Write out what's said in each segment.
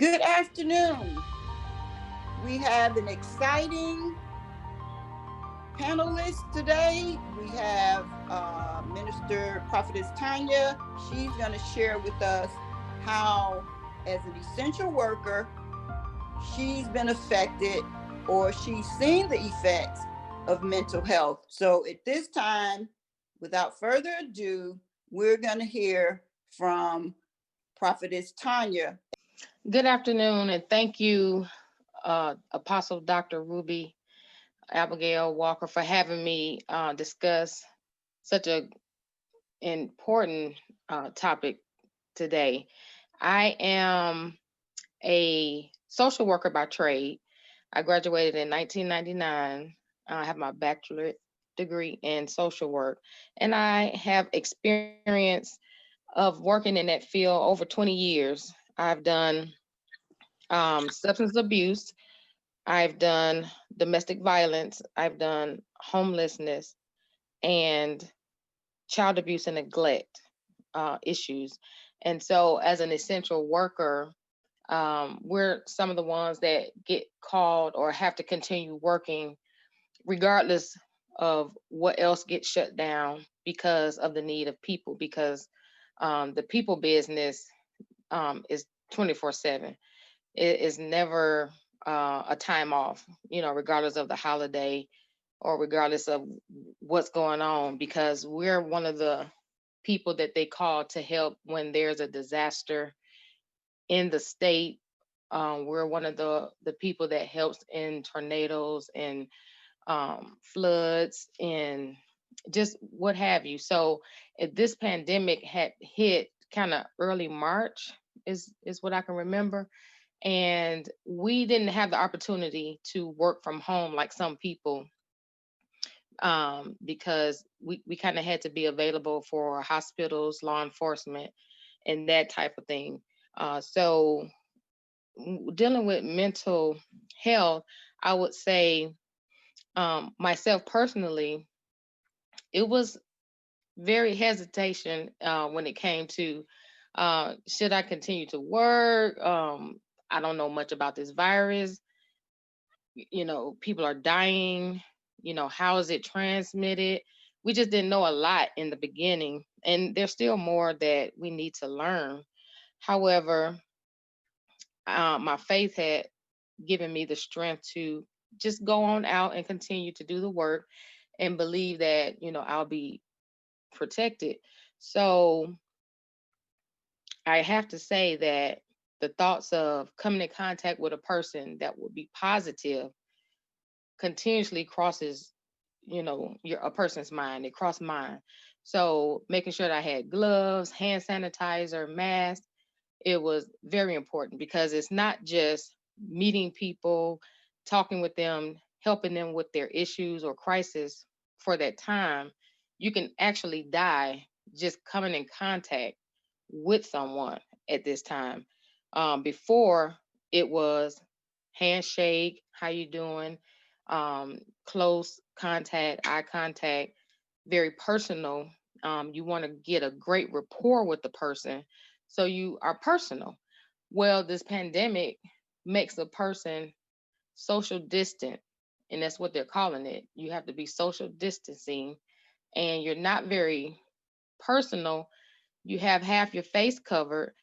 Good afternoon. We have an exciting panelist today. We have Minister Prophetess Tanya. She's going to share with us how, as an essential worker, she's been affected or she's seen the effects of mental health. So at this time, without further ado, we're going to hear from Prophetess Tanya. Good afternoon, and thank you, Apostle Dr. Ruby Abigail Walker, for having me discuss such a important topic today. I am a social worker by trade. I graduated in 1999. I have my bachelorate degree in social work, and I have experience of working in that field over 20 years. I've done substance abuse. I've done domestic violence. I've done homelessness and child abuse and neglect issues. And so, as an essential worker, we're some of the ones that get called or have to continue working regardless of what else gets shut down because of the need of people, because the people business is 24/7. It is never a time off, regardless of the holiday or regardless of what's going on, because we're one of the people that they call to help when there's a disaster in the state. We're one of the people that helps in tornadoes and floods and just what have you. So if this pandemic had hit kind of early March, is what I can remember, and we didn't have the opportunity to work from home like some people, because we kind of had to be available for hospitals, law enforcement, and that type of thing. So dealing with mental health, I would say, myself personally, it was very hesitation when it came to should I continue to work. I don't know much about this virus. People are dying. How is it transmitted? We just didn't know a lot in the beginning, and there's still more that we need to learn. However, my faith had given me the strength to just go on out and continue to do the work and believe that, I'll be protected. So I have to say that the thoughts of coming in contact with a person that would be positive continuously crosses, a person's mind. It crossed mine. So making sure that I had gloves, hand sanitizer, mask, it was very important, because it's not just meeting people, talking with them, helping them with their issues or crisis for that time. You can actually die just coming in contact with someone at this time. Before, it was handshake, how you doing, close contact, eye contact, very personal. You want to get a great rapport with the person, so you are personal. Well, this pandemic makes a person social distant, and that's what they're calling it. You have to be social distancing, and you're not very personal. You have half your face covered,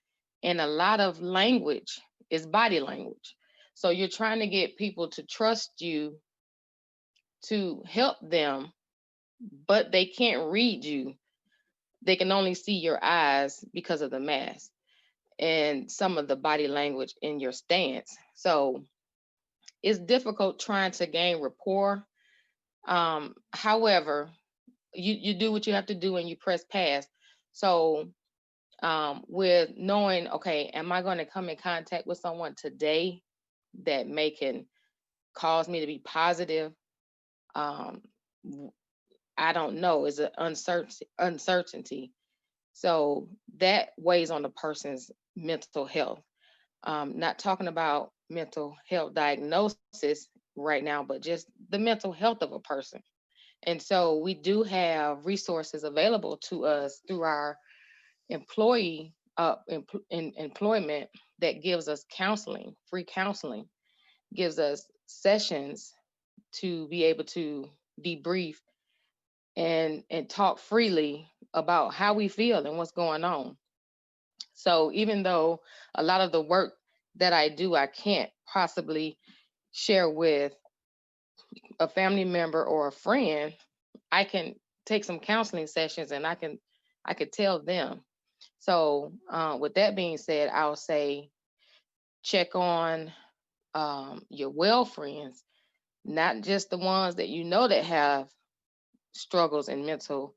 and a lot of language is body language. So you're trying to get people to trust you to help them, but they can't read you. They can only see your eyes because of the mask and some of the body language in your stance. So it's difficult trying to gain rapport. However, you do what you have to do and you press past. So with knowing, okay, am I going to come in contact with someone today that may can cause me to be positive? Um, I don't know. It's an uncertainty. So that weighs on the person's mental health. Not talking about mental health diagnosis right now, but just the mental health of a person. And so we do have resources available to us through our employee employment that gives us counseling, free counseling, gives us sessions to be able to debrief and talk freely about how we feel and what's going on. So even though a lot of the work that I do, I can't possibly share with a family member or a friend, I can take some counseling sessions and I could tell them. So with that being said, I'll say check on your well friends, not just the ones that you know that have struggles in mental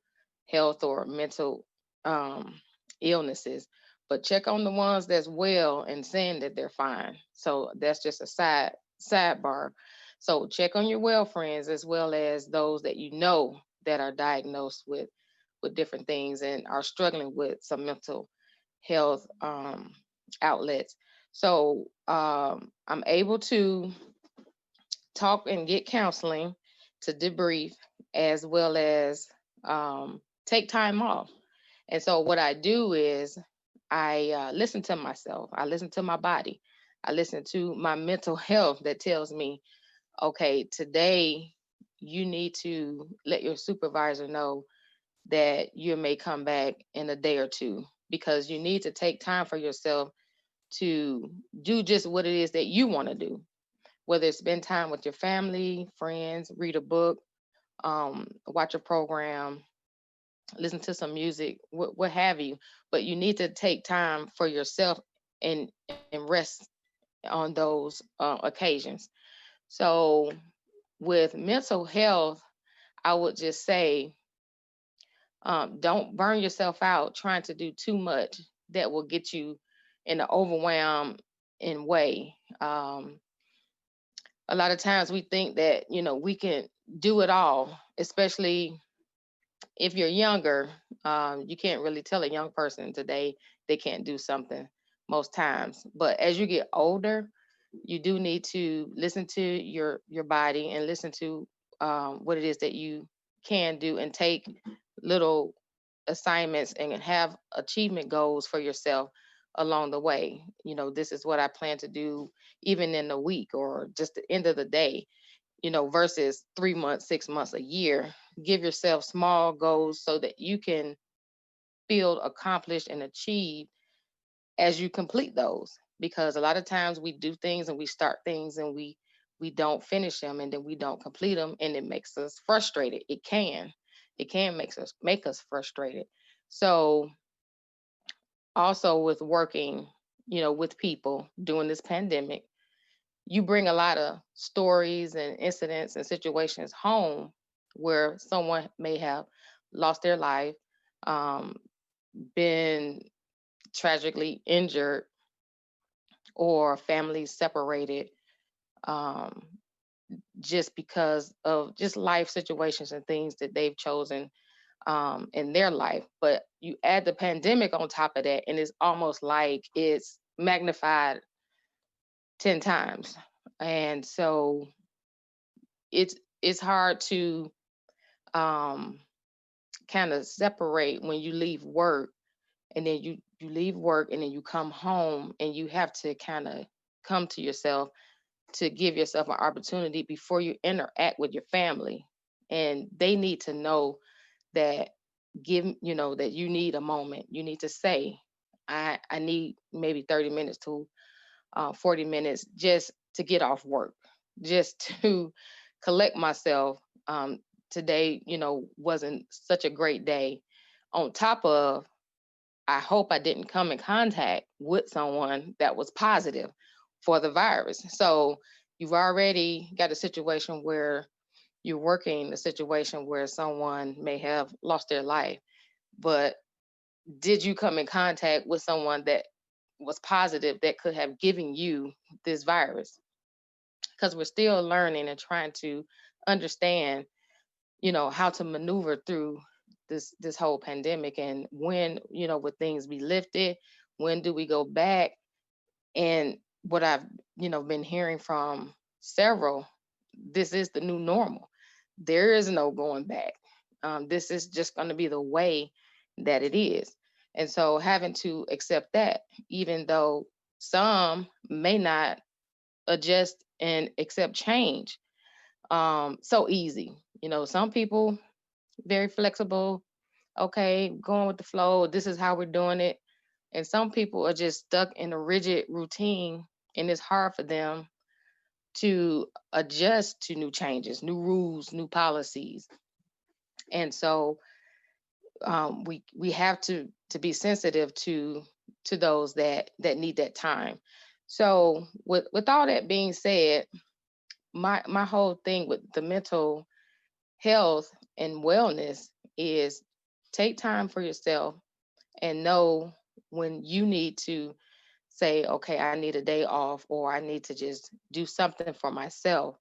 health or mental um, illnesses, but check on the ones that's well and saying that they're fine. So that's just a sidebar. So check on your well friends as well as those that you know that are diagnosed with different things and are struggling with some mental health outlets. So I'm able to talk and get counseling to debrief as well as take time off. And so what I do is I listen to myself. I listen to my body. I listen to my mental health that tells me, okay, today you need to let your supervisor know that you may come back in a day or two because you need to take time for yourself to do just what it is that you want to do, whether it's spend time with your family, friends, read a book, watch a program, listen to some music, what have you. But you need to take time for yourself and rest on those occasions. So with mental health, I would just say don't burn yourself out trying to do too much that will get you in an overwhelm in way. A lot of times we think that we can do it all, especially if you're younger. You can't really tell a young person today they can't do something most times, but as you get older you do need to listen to your body and listen to what it is that you can do and take little assignments and have achievement goals for yourself along the way. This is what I plan to do even in a week or just the end of the day, versus 3 months, 6 months, a year. Give yourself small goals so that you can feel accomplished and achieve as you complete those. Because a lot of times we do things and we start things and we don't finish them and then we don't complete them and it makes us frustrated. It can make us frustrated. So also with working, with people during this pandemic, you bring a lot of stories and incidents and situations home where someone may have lost their life, um, been tragically injured, or families separated, um, just because of just life situations and things that they've chosen in their life. But you add the pandemic on top of that, and it's almost like it's magnified 10 times. And so it's hard to um, kind of separate when you leave work and then you leave work and then you come home and you have to kind of come to yourself to give yourself an opportunity before you interact with your family, and they need to know that that you need a moment. You need to say, I need maybe 30 minutes to 40 minutes just to get off work, just to collect myself. Today wasn't such a great day, on top of I hope I didn't come in contact with someone that was positive for the virus. So you've already got a situation where you're working a situation where someone may have lost their life, but did you come in contact with someone that was positive that could have given you this virus? Because we're still learning and trying to understand, how to maneuver through this whole pandemic, and when, would things be lifted? When do we go back? And what I've, been hearing from several, this is the new normal. There is no going back. This is just going to be the way that it is. And so having to accept that, even though some may not adjust and accept change so easy. Some people very flexible, okay, going with the flow, this is how we're doing it. And some people are just stuck in a rigid routine, and it's hard for them to adjust to new changes, new rules, new policies. And so we have to be sensitive to those that need that time. So with all that being said, my whole thing with the mental health and wellness is take time for yourself and know when you need to say, okay, I need a day off, or I need to just do something for myself.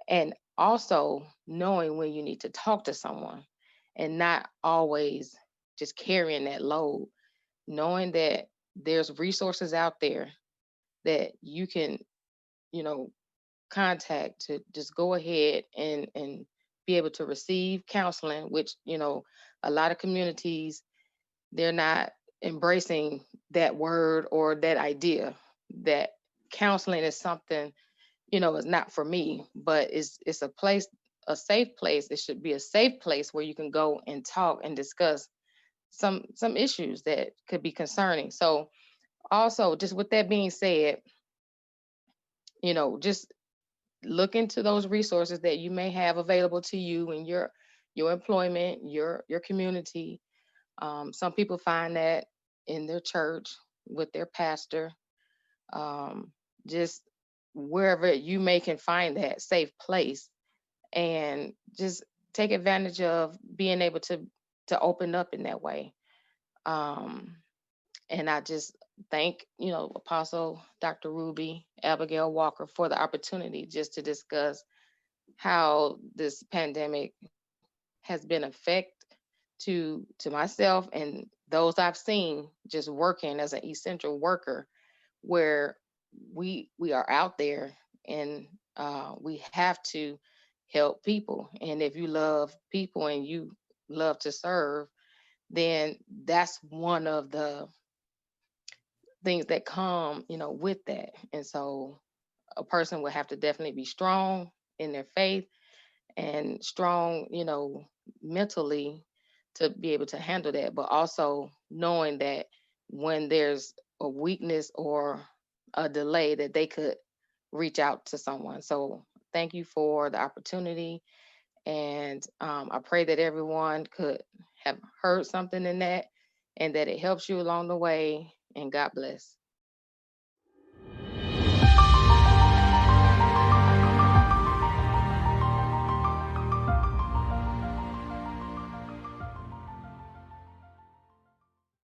And also knowing when you need to talk to someone and not always just carrying that load, knowing that there's resources out there that you can, you know, contact to just go ahead and be able to receive counseling, which, a lot of communities, they're not embracing that word or that idea that counseling is something, is not for me, but it's a place, a safe place. It should be a safe place where you can go and talk and discuss some issues that could be concerning. So also, just with that being said, just look into those resources that you may have available to you in your employment, your community. Some people find that in their church with their pastor. um, just wherever you may can find that safe place, and just take advantage of being able to open up in that way. um, and I just thank, Apostle Dr. Ruby Abigail Walker for the opportunity just to discuss how this pandemic has been effect to myself and those I've seen just working as an essential worker, where we are out there, and we have to help people. And if you love people and you love to serve, then that's one of the things that come, with that. And so a person would have to definitely be strong in their faith and strong, mentally, to be able to handle that, but also knowing that when there's a weakness or a delay, that they could reach out to someone. So thank you for the opportunity. And I pray that everyone could have heard something in that, and that it helps you along the way. And God bless.